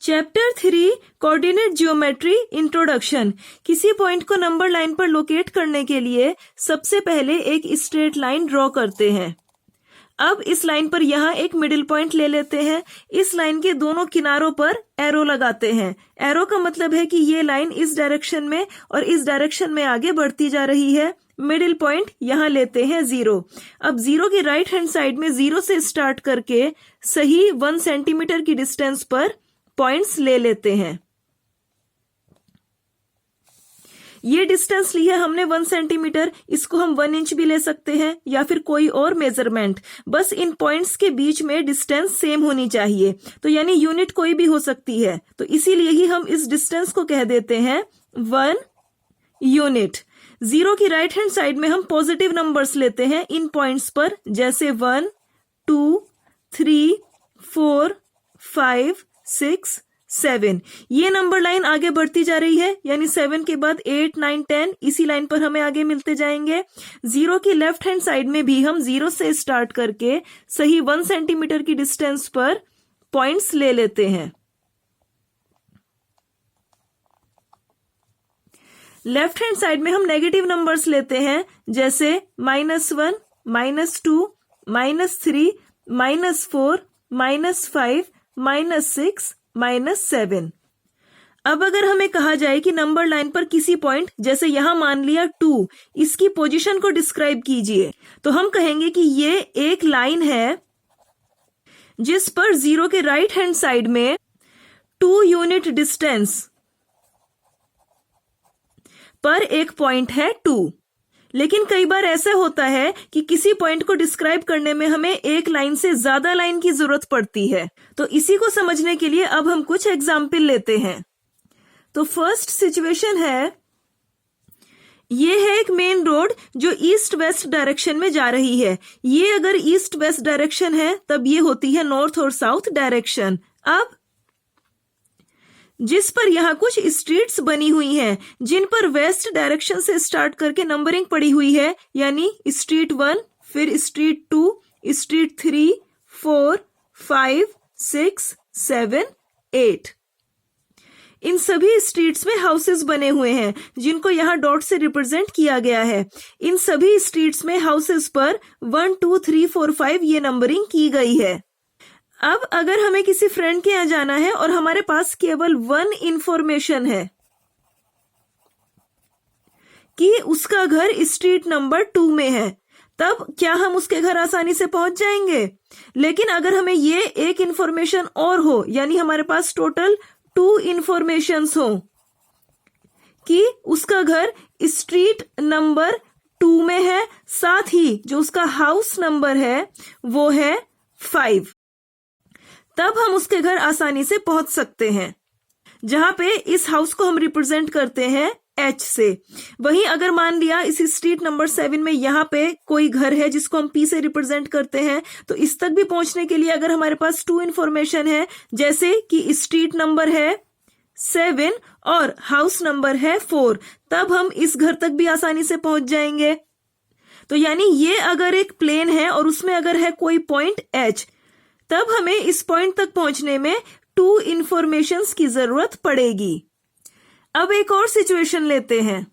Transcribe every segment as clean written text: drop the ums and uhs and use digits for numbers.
Chapter 3 coordinate geometry introduction. किसी point को number line पर लोकेट करने के लिए सबसे पहले एक स्ट्रेट लाइन ड्रॉ करते हैं। अब इस लाइन पर यहाँ एक मिडिल पॉइंट ले लेते हैं। इस लाइन के दोनों किनारों पर एरो लगाते हैं। एरो का मतलब है कि ये लाइन इस डायरेक्शन में और इस डायरेक्शन में आगे बढ़ती जा रही है। मिडिल पॉइंट यहाँ लेते हैं 0। अब 0 की राइट हैंड साइड में 0 से स्टार्ट करके सही 1 सेंटीमीटर की डिस्टेंस पर पॉइंट्स ले लेते हैं। ये डिस्टेंस ली है हमने 1 सेंटीमीटर, इसको हम 1 इंच भी ले सकते हैं या फिर कोई और मेजरमेंट। बस इन पॉइंट्स के बीच में डिस्टेंस सेम होनी चाहिए, तो यानी यूनिट कोई भी हो सकती है, तो इसीलिए ही हम इस डिस्टेंस को कह देते हैं 1 यूनिट। 0 की राइट हैंड साइड में हम पॉजिटिव नंबर्स लेते हैं इन पॉइंट्स पर, जैसे 1, 2, 3, 4, 5, 6, 7। ये नंबर लाइन आगे बढ़ती जा रही है, यानी 7 के बाद 8, 9, 10 इसी लाइन पर हमें आगे मिलते जाएंगे। 0 की लेफ्ट हैंड साइड में भी हम 0 से स्टार्ट करके सही 1 सेंटीमीटर की डिस्टेंस पर पॉइंट्स ले लेते हैं। लेफ्ट हैंड साइड में हम नेगेटिव नंबर्स लेते हैं, जैसे -1, -2, -3, -4, -5, -6, -7। अब अगर हमें कहा जाए कि नंबर लाइन पर किसी पॉइंट, जैसे यहां मान लिया 2, इसकी पोजीशन को डिस्क्राइब कीजिए, तो हम कहेंगे कि ये एक लाइन है जिस पर 0 के राइट हैंड साइड में 2 यूनिट डिस्टेंस पर एक पॉइंट है 2। लेकिन कई बार ऐसा होता है कि किसी पॉइंट को डिस्क्राइब करने में हमें एक लाइन से ज्यादा लाइन की जरूरत पड़ती है, तो इसी को समझने के लिए अब हम कुछ एग्जाम्पल लेते हैं। तो फर्स्ट सिचुएशन है, ये है एक मेन रोड जो ईस्ट वेस्ट डायरेक्शन में जा रही है। ये अगर ईस्ट वेस्ट डायरेक्शन है तब ये होती है नॉर्थ और साउथ डायरेक्शन। अब जिस पर यहाँ कुछ स्ट्रीट्स बनी हुई हैं, जिन पर वेस्ट डायरेक्शन से स्टार्ट करके नंबरिंग पड़ी हुई है, यानी स्ट्रीट 1, फिर स्ट्रीट 2, स्ट्रीट 3, 4, 5, 6, 7, 8। इन सभी स्ट्रीट्स में हाउसेस बने हुए हैं, जिनको यहाँ डॉट से रिप्रेजेंट किया गया है। इन सभी स्ट्रीट्स में हाउसेस पर 1, 2, 3, 4, 5 ये नंबरिंग की गई है। अब अगर हमें किसी फ्रेंड के यहाँ जाना है और हमारे पास केवल 1 इंफॉर्मेशन है कि उसका घर स्ट्रीट नंबर 2 में है, तब क्या हम उसके घर आसानी से पहुंच जाएंगे? लेकिन अगर हमें ये एक इंफॉर्मेशन और हो, यानी हमारे पास टोटल 2 इंफॉर्मेशंस हो कि उसका घर स्ट्रीट नंबर 2 में है, साथ ही जो उसका हाउस नंबर है वो है 5, तब हम उसके घर आसानी से पहुंच सकते हैं, जहां पे इस हाउस को हम रिप्रेजेंट करते हैं H से। वहीं अगर मान लिया इस स्ट्रीट नंबर 7 में यहाँ पे कोई घर है जिसको हम P से रिप्रेजेंट करते हैं, तो इस तक भी पहुंचने के लिए अगर हमारे पास 2 इंफॉर्मेशन है, जैसे कि स्ट्रीट नंबर है 7 और हाउस नंबर है 4, तब हम इस घर तक भी आसानी से पहुंच जाएंगे। तो यानी ये अगर एक प्लेन है और उसमें अगर है कोई पॉइंट H, तब हमें इस पॉइंट तक पहुंचने में 2 इंफॉर्मेशंस की जरूरत पड़ेगी। अब एक और सिचुएशन लेते हैं।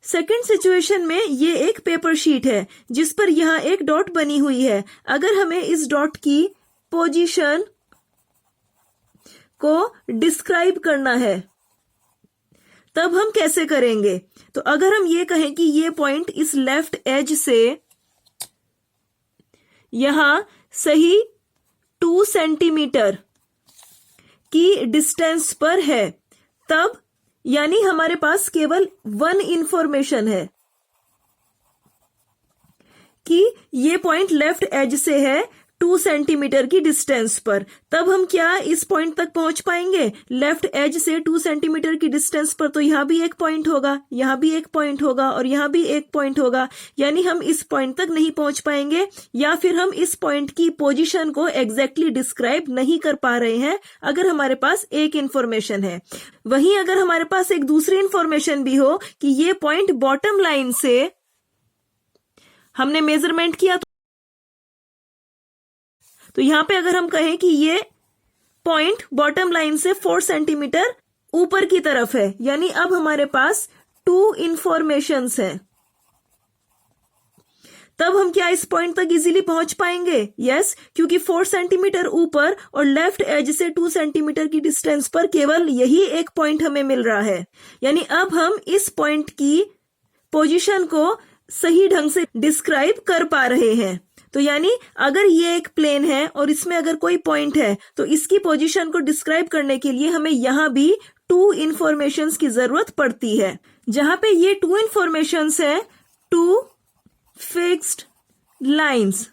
सेकंड सिचुएशन में ये एक पेपर शीट है जिस पर यहाँ एक डॉट बनी हुई है। अगर हमें इस डॉट की पोजीशन को डिस्क्राइब करना है, तब हम कैसे करेंगे? तो अगर हम ये कहें कि ये पॉइंट इस लेफ्ट एज से यहां सही 2 सेंटीमीटर की डिस्टेंस पर है, तब यानी हमारे पास केवल 1 इंफॉर्मेशन है कि ये पॉइंट लेफ्ट एज से है 2 सेंटीमीटर की डिस्टेंस पर, तब हम क्या इस पॉइंट तक पहुंच पाएंगे? लेफ्ट एज से 2 सेंटीमीटर की डिस्टेंस पर तो यहां भी एक पॉइंट होगा, यहां भी एक पॉइंट होगा और यहां भी एक पॉइंट होगा, यानी हम इस पॉइंट तक नहीं पहुंच पाएंगे, या फिर हम इस पॉइंट की पोजीशन को एग्जैक्टली डिस्क्राइब नहीं कर पा रहे हैं अगर हमारे पास एक इंफॉर्मेशन है। वहीं अगर हमारे पास एक दूसरी इंफॉर्मेशन भी हो कि ये पॉइंट बॉटम लाइन से हमने मेजरमेंट किया, तो यहां पे अगर हम कहें कि ये पॉइंट बॉटम लाइन से 4 सेंटीमीटर ऊपर की तरफ है, यानी अब हमारे पास 2 इंफॉर्मेशंस है। तब हम क्या इस पॉइंट तक इजीली पहुंच पाएंगे? यस, क्योंकि 4 सेंटीमीटर ऊपर और लेफ्ट एज से 2 सेंटीमीटर की डिस्टेंस पर केवल यही एक पॉइंट हमें मिल रहा है। यानी अब हम इस पॉइंट की पोजीशन को सही ढंग से डिस्क्राइब कर पा रहे हैं। तो यानी अगर ये एक प्लेन है और इसमें अगर कोई पॉइंट है तो इसकी पोजीशन को डिस्क्राइब करने के लिए हमें यहां भी 2 इंफॉर्मेशंस की जरूरत पड़ती है। जहां पे ये 2 इंफॉर्मेशंस है, 2 फिक्स्ड लाइंस।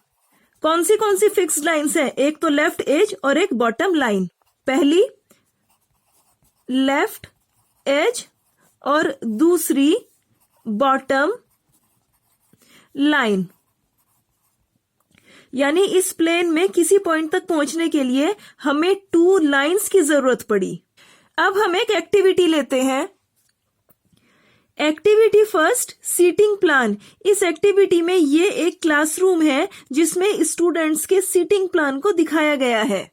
कौन सी फिक्स्ड लाइंस है? एक तो लेफ्ट एज और एक बॉटम लाइन। पहली लेफ्ट एज और दूसरी बॉटम लाइन। यानी इस प्लेन में किसी पॉइंट तक पहुंचने के लिए हमें 2 लाइंस की जरूरत पड़ी। अब हम एक एक्टिविटी लेते हैं। Activity first, seating plan. इस एक्टिविटी में ये एक क्लासरूम है जिसमें स्टूडेंट्स के सीटिंग प्लान को दिखाया गया है।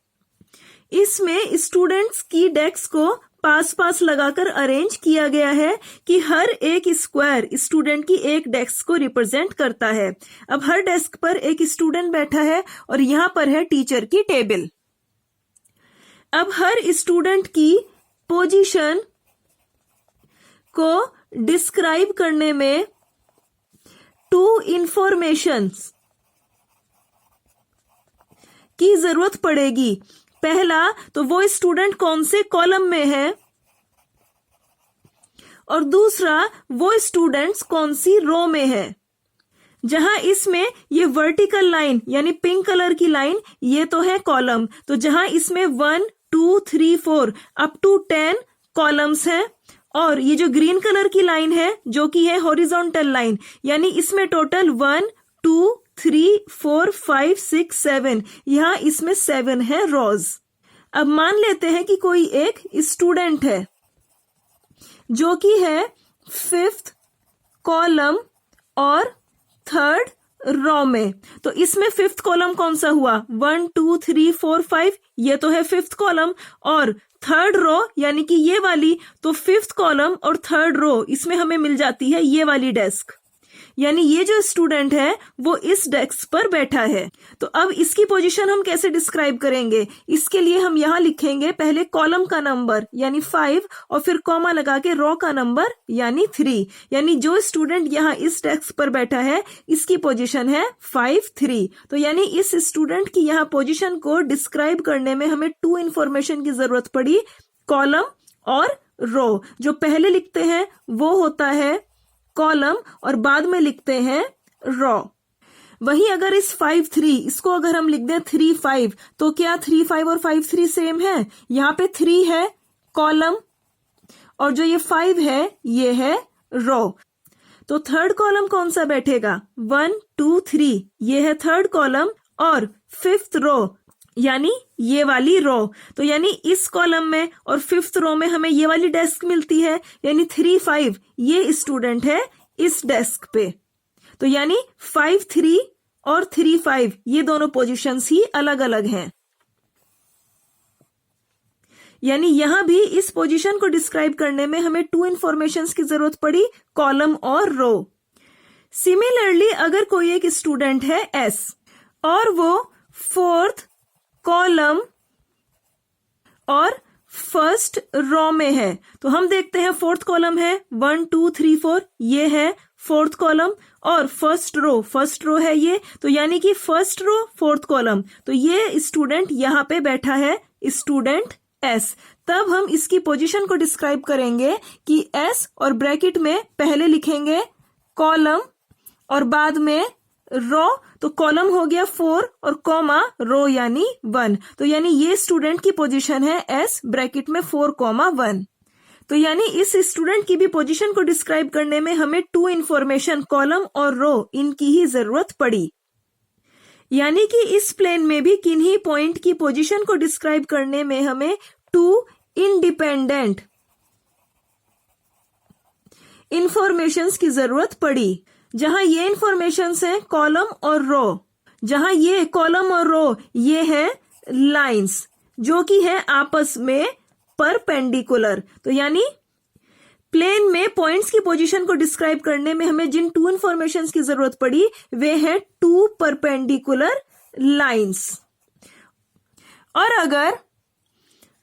इसमें स्टूडेंट्स की डेस्क को पास लगाकर अरेंज किया गया है कि हर एक स्क्वायर स्टूडेंट की एक डेस्क को रिप्रेजेंट करता है। अब हर डेस्क पर एक स्टूडेंट बैठा है और यहां पर है टीचर की टेबल। अब हर स्टूडेंट की पोजीशन को डिस्क्राइब करने में 2 इंफॉर्मेशंस की जरूरत पड़ेगी। पहला तो वो स्टूडेंट कौन से कॉलम में है और दूसरा वो स्टूडेंट्स कौन सी रो में है। जहां इसमें ये वर्टिकल लाइन यानी पिंक कलर की लाइन, ये तो है कॉलम। तो जहां इसमें 1 2 3 4 अप टू 10 कॉलम्स हैं और ये जो ग्रीन कलर की लाइन है जो कि है हॉरिजॉन्टल लाइन, यानी इसमें टोटल 1 2 3 4 5 6 7, यहां इसमें 7 है रोज। अब मान लेते हैं कि कोई एक स्टूडेंट है जो कि है 5th कॉलम और 3rd रो में। तो इसमें 5th कॉलम कौन सा हुआ? 1 2 3 4 5, ये तो है 5th कॉलम। और 3rd रो यानी कि ये वाली, तो 5th कॉलम और 3rd रो इसमें हमें मिल जाती है ये वाली डेस्क। यानी ये जो स्टूडेंट है वो इस डेस्क पर बैठा है। तो अब इसकी पोजीशन हम कैसे डिस्क्राइब करेंगे? इसके लिए हम यहां लिखेंगे पहले कॉलम का नंबर यानी 5 और फिर कॉमा लगा के रो का नंबर यानी 3। यानी जो स्टूडेंट यहां इस डेस्क पर बैठा है इसकी पोजीशन है 5 3। तो यानी इस स्टूडेंट की यहां पोजीशन को डिस्क्राइब करने में हमें 2 इंफॉर्मेशन की जरूरत पड़ी, कॉलम और रो। जो पहले लिखते हैं वो होता है कॉलम और बाद में लिखते हैं रो। वहीं अगर इस 5 3 इसको अगर हम लिख दें 3 5, तो क्या 3 5 और 5 3 सेम है? यहाँ पे 3 है कॉलम और जो ये 5 है ये है रो। तो 3rd कॉलम कौन सा बैठेगा? 1 2 3, ये है 3rd कॉलम और 5th रो यानी ये वाली रो। तो यानी इस कॉलम में और 5th रो में हमें ये वाली डेस्क मिलती है, यानी 3 5 ये स्टूडेंट है इस डेस्क पे। तो यानी 5 3 और 3 5 ये दोनों पोजीशंस ही अलग अलग हैं। यानी यहां भी इस पोजीशन को डिस्क्राइब करने में हमें 2 इंफॉर्मेशंस की जरूरत पड़ी, कॉलम और रो। सिमिलरली अगर कोई एक स्टूडेंट है S और वो 4th कॉलम और 1st रो में है, तो हम देखते हैं 4th कॉलम है 1 2 3 4, ये है 4th कॉलम और 1st रो है ये। तो यानी कि 1st रो 4th कॉलम, तो ये स्टूडेंट यहां पे बैठा है स्टूडेंट S। तब हम इसकी पोजीशन को डिस्क्राइब करेंगे कि S और ब्रैकेट में पहले लिखेंगे कॉलम और बाद में रो। तो कॉलम हो गया 4 और कॉमा रो यानी 1। तो यानी ये स्टूडेंट की पोजीशन है S ब्रैकेट में 4 1। तो यानी इस स्टूडेंट की भी पोजीशन को डिस्क्राइब करने में हमें 2 इंफॉर्मेशन कॉलम और रो इनकी ही जरूरत पड़ी। यानी कि इस प्लेन में भी किन्हीं पॉइंट की पोजीशन को डिस्क्राइब करने में हमें 2 इंडिपेंडेंट इंफॉर्मेशंस की जरूरत पड़ी। जहां ये इंफॉर्मेशंस हैं कॉलम और रो, जहां ये कॉलम और रो ये है लाइंस, जो कि है आपस में परपेंडिकुलर। तो यानी प्लेन में पॉइंट्स की पोजीशन को डिस्क्राइब करने में हमें जिन टू इंफॉर्मेशंस की जरूरत पड़ी वे हैं टू परपेंडिकुलर लाइंस। और अगर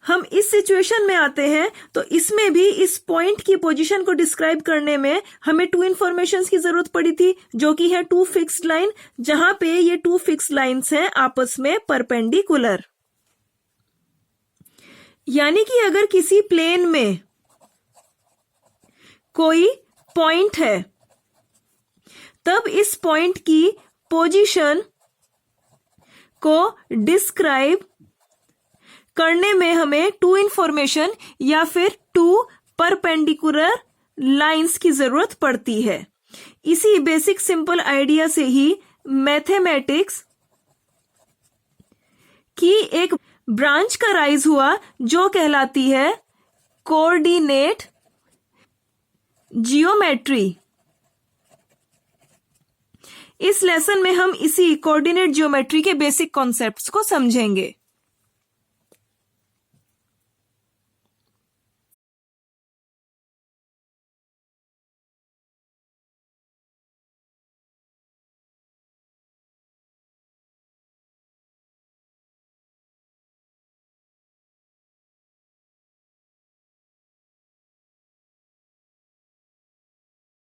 हम इस सिचुएशन में आते हैं तो इसमें भी इस पॉइंट की पोजीशन को डिस्क्राइब करने में हमें टू इंफॉर्मेशंस की जरूरत पड़ी थी, जो कि है टू फिक्स्ड लाइन, जहां पे ये टू फिक्स्ड लाइंस हैं आपस में परपेंडिकुलर। यानी कि अगर किसी प्लेन में कोई पॉइंट है तब इस पॉइंट की पोजीशन को डिस्क्राइब करने में हमें टू इंफॉर्मेशन या फिर टू परपेंडिकुलर लाइंस की जरूरत पड़ती है। इसी बेसिक सिंपल आइडिया से ही मैथमेटिक्स की एक ब्रांच का राइज हुआ जो कहलाती है कोऑर्डिनेट जियोमेट्री। इस लेसन में हम इसी कोऑर्डिनेट जियोमेट्री के बेसिक कॉन्सेप्ट्स को समझेंगे।